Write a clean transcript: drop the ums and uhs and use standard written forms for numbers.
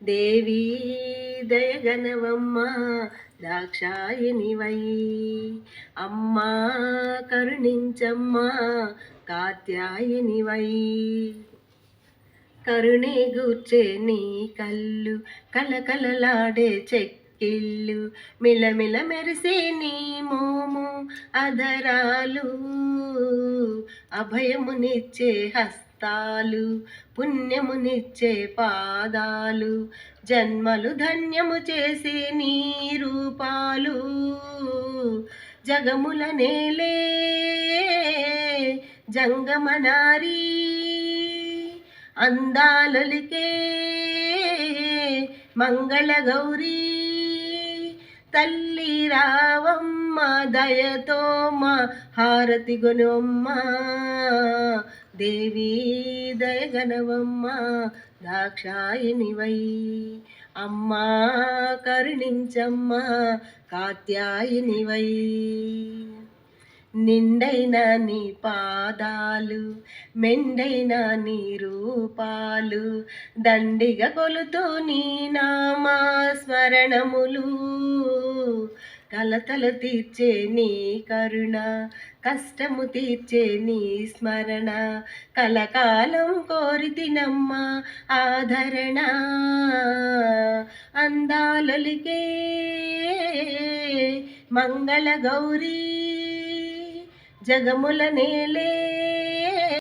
దేవీ దయగనవమ్మ దాక్షాయణివై, అమ్మా కరుణించమ్మా కాత్యాయనివై. కరుణే గూర్చే నీ కళ్ళు, కలకలలాడే చెక్కిళ్ళు, మిలమిల మెరిసే నీ మోము అధరాలు, అభయమునిచ్చే హస్తాలు, పుణ్యమునిచ్చే పాదాలు, జన్మలు ధన్యము చేసే నీ రూపాలు, జగముల నేలే జంగమనారీ, అందాలొలికే మంగళగౌరీ, తల్లి రావమ్మ దయతో మా హారతి గొనమ్మ, దేవీ దయగనవమ్మ దాక్షాయనివై, అమ్మా కరుణించమ్మ కాత్యాయనివై. నిండైన నీ పాదాలు, మెండైన నీ రూపాలు, దండిగ కొలుతూ నీ నామా స్మరణములు, కలతలు తీర్చే నీ కరుణ, కష్టము తీర్చే నీ స్మరణ, కలకాలం కోరితినమ్మ ఆదరణ, అందాలొలికే మంగళ గౌరీ, జగముల నేలే